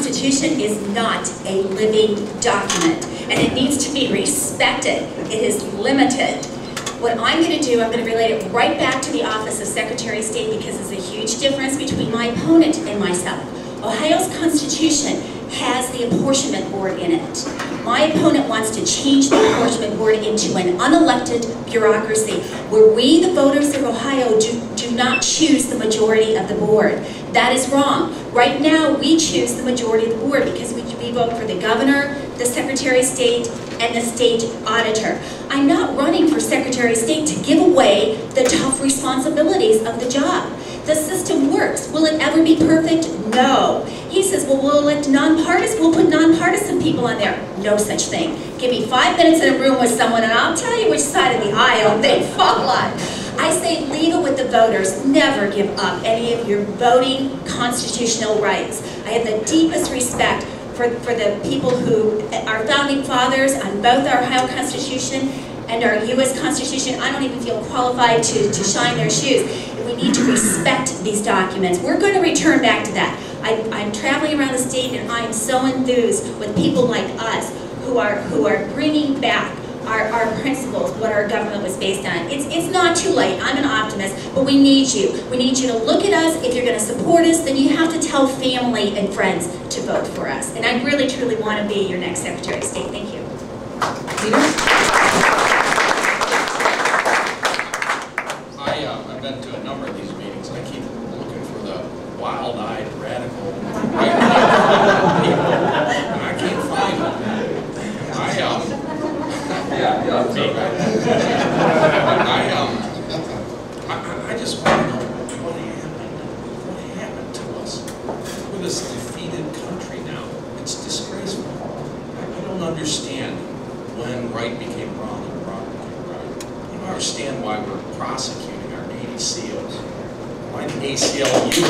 Constitution is not a living document, and it needs to be respected. It is limited. What I'm going to do, I'm going to relate it right back to the office of Secretary of State, because there's a huge difference between my opponent and myself. Ohio's Constitution has the apportionment board in it. My opponent wants to change the apportionment board into an unelected bureaucracy where we, the voters of Ohio, do not choose the majority of the board. That is wrong. Right now, we choose the majority of the board because we vote for the governor, the Secretary of State, and the state auditor. I'm not running for Secretary of State to give away the tough responsibilities of the job. The system works. Will it ever be perfect? No. He says, well, we'll elect nonpartisan. We'll put nonpartisan people on there. No such thing. Give me 5 minutes in a room with someone and I'll tell you which side of the aisle they fall on. I say leave it with the voters. Never give up any of your voting constitutional rights. I have the deepest respect for the people who are founding fathers on both our Ohio Constitution and our U.S. Constitution. I don't even feel qualified to shine their shoes. We need to respect these documents. We're going to return back to that. I'm traveling around the state and I am so enthused with people like us who are bringing back our principles, what our government was based on. It's not too late. I'm an optimist, but we need you. We need you to look at us. If you're going to support us, then you have to tell family and friends to vote for us. And I really, truly want to be your next Secretary of State. Thank you. I've been to a number of these meetings, and I keep looking for the wild-eyed, radical, right people, and I can't find them. I just want to know what happened to us. We're this defeated country now. It's disgraceful. I don't understand when right became wrong and wrong became right. I don't understand why we're prosecuting our Navy SEALs. Why the ACLU?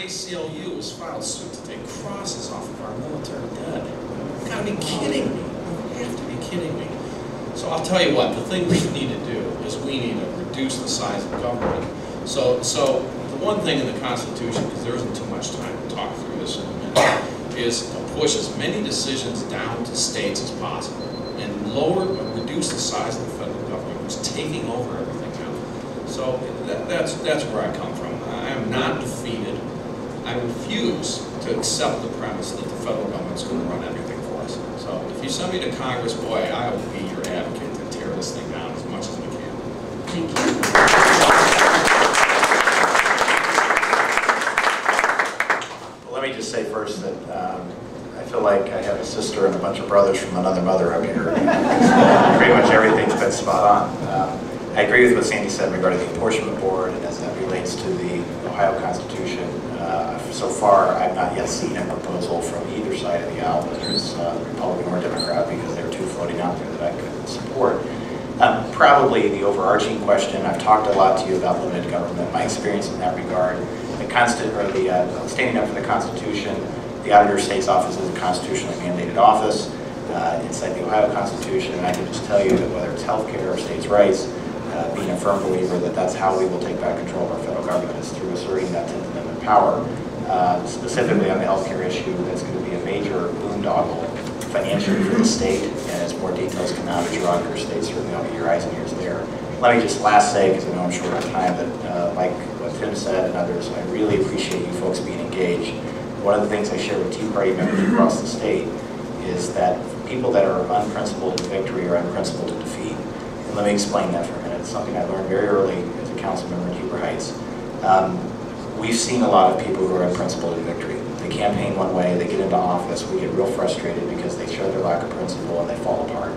ACLU has filed suit to take crosses off of our military dead. You've got to be kidding me. You have to be kidding me. So I'll tell you what, the thing we need to do is we need to reduce the size of government. So the one thing in the Constitution, because there isn't too much time to talk through this in a minute, is to push as many decisions down to states as possible and reduce the size of the federal government, which is taking over everything now. So that's where I come from. I am not defeated. I refuse to accept the premise that the federal government's going to run everything for us. So if you send me to Congress, boy, I will be your advocate to tear this thing down as much as we can. Thank you. Well, let me just say first that I feel like I have a sister and a bunch of brothers from another mother up here. Pretty much everything's been spot on. I agree with what Sandy said regarding the apportionment board and as that relates to the Ohio Constitution. So far, I've not yet seen a proposal from either side of the aisle, whether it's Republican or Democrat, because there are two floating out there that I could support. Probably the overarching question, I've talked a lot to you about limited government. My experience in that regard, standing up for the Constitution, the Auditor State's office is a constitutionally mandated office inside the Ohio Constitution, and I can just tell you that whether it's healthcare or states' rights, being a firm believer that that's how we will take back control of our federal government is through asserting that 10th Amendment power. Specifically on the healthcare issue, that's going to be a major boondoggle financially for the state, and as more details come out as your auditor state, certainly I'll get your eyes and ears there. Let me just last say, because I know I'm short on time, that like what Tim said and others, I really appreciate you folks being engaged. One of the things I share with Tea Party members across the state is that people that are unprincipled in victory are unprincipled in defeat. And let me explain that for a minute. It's something I learned very early as a council member in Huber Heights. We've seen a lot of people who are unprincipled in victory. They campaign one way, they get into office, we get real frustrated because they show their lack of principle and they fall apart.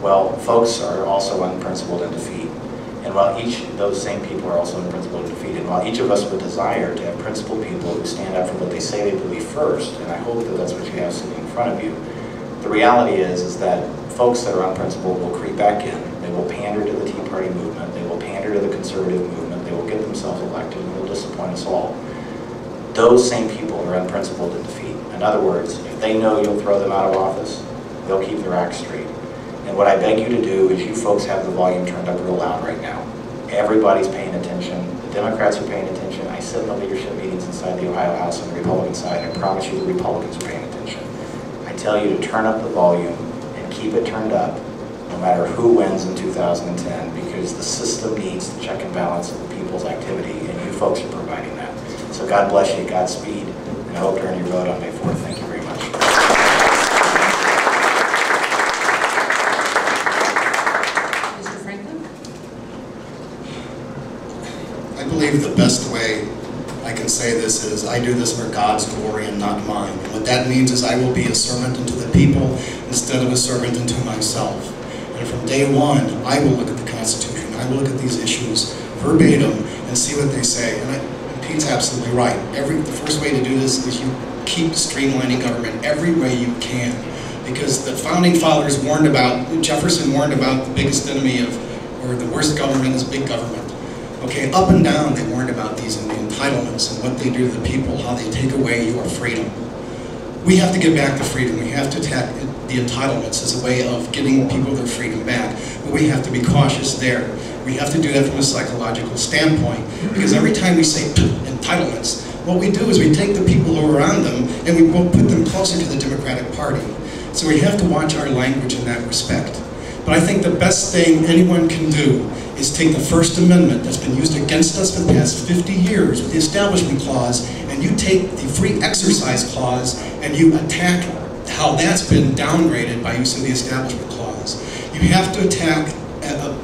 Well, folks are also unprincipled in defeat. And while those same people are also unprincipled in defeat, and while each of us would desire to have principled people who stand up for what they say they believe first, and I hope that that's what you have sitting in front of you, the reality is that folks that are unprincipled will creep back in. They will pander to the Tea Party movement. They will pander to the conservative movement. They will get themselves elected and will disappoint us all. Those same people are unprincipled in defeat. In other words, if they know you'll throw them out of office, they'll keep their act straight. And what I beg you to do is you folks have the volume turned up real loud right now. Everybody's paying attention. The Democrats are paying attention. I sit in the leadership meetings inside the Ohio House on the Republican side. I promise you the Republicans are paying attention. I tell you to turn up the volume and keep it turned up no matter who wins in 2010, because the system needs the check and balance of the people's activity, and you folks are providing that. So God bless you, Godspeed, and I hope to earn your vote on May 4th. Thank you very much. Mr. Franklin? I believe the best way I can say this is I do this for God's glory and not mine. And what that means is I will be a servant unto the people instead of a servant unto myself. And from day one, I will look at the Constitution. I will look at these issues verbatim and see what they say. And Pete's absolutely right. The first way to do this is you keep streamlining government every way you can. Because the founding fathers warned about, Jefferson warned about the biggest enemy of, or the worst government is big government. Okay, up and down they warned about these and the entitlements and what they do to the people, how they take away your freedom. We have to get back to freedom. We have to attack the entitlements as a way of getting people their freedom back. But we have to be cautious there. We have to do that from a psychological standpoint. Because every time we say entitlements, what we do is we take the people who are on them and we will put them closer to the Democratic Party. So we have to watch our language in that respect. But I think the best thing anyone can do is take the First Amendment that's been used against us for the past 50 years with the Establishment Clause, and you take the Free Exercise Clause and you attack how that's been downgraded by use of the Establishment Clause. You have to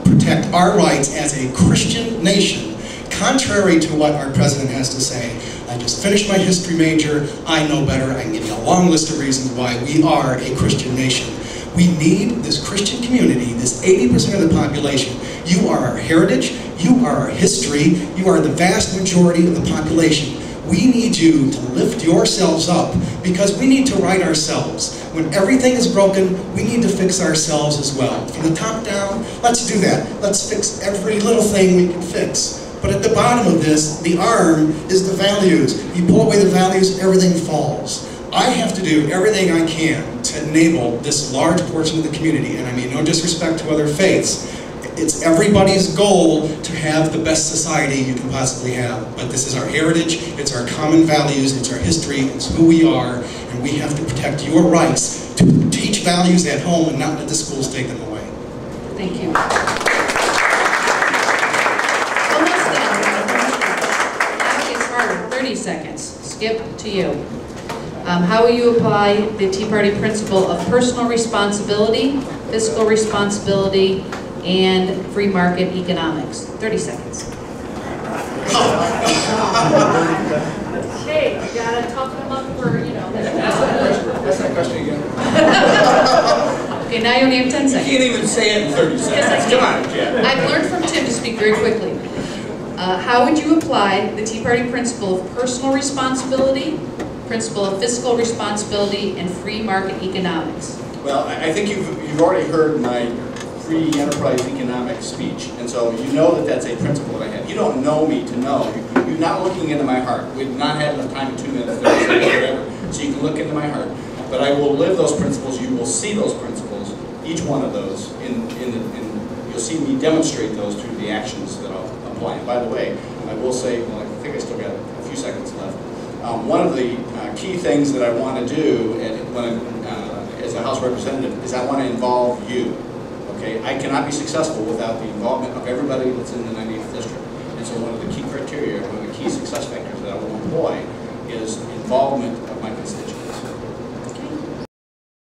protect our rights as a Christian nation, contrary to what our president has to say. I just finished my history major, I know better, I can give you a long list of reasons why we are a Christian nation. We need this Christian community, this 80% of the population. You are our heritage, you are our history, you are the vast majority of the population. We need you to lift yourselves up because we need to right ourselves. When everything is broken, we need to fix ourselves as well. From the top down, let's do that. Let's fix every little thing we can fix. But at the bottom of this, the arm is the values. You pull away the values, everything falls. I have to do everything I can to enable this large portion of the community, and I mean no disrespect to other faiths. It's everybody's goal to have the best society you can possibly have. But this is our heritage, it's our common values, it's our history, it's who we are, and we have to protect your rights to teach values at home and not let the schools take them away. Thank you. Almost done. Now it gets harder. 30 seconds. Skip to you. How will you apply the Tea Party principle of personal responsibility, fiscal responsibility, and free market economics? 30 seconds. Hey, you gotta toughen them up for, you know. That's that question again. Okay, now you only have 10 seconds. You can't even say it in 30 seconds. Yes, I Come can. on, Jen. I've learned from Tim to speak very quickly. How would you apply the Tea Party principle of personal responsibility, principle of fiscal responsibility, and free market economics? Well, I think you've already heard my free enterprise economics speech, and so you know that that's a principle that I have. You don't know me to know. You're not looking into my heart. We've not had enough time in 2 minutes, 30 seconds, whatever, so you can look into my heart. But I will live those principles. You will see those principles, each one of those, you'll see me demonstrate those through the actions that I'll apply. And by the way, I will say, well, I think I still got a few seconds left. One of the key things that I want to do as a House Representative is I want to involve you. Okay, I cannot be successful without the involvement of everybody that's in the 98th District. And so one of the key criteria, one of the key success factors that I will employ is involvement of my constituents.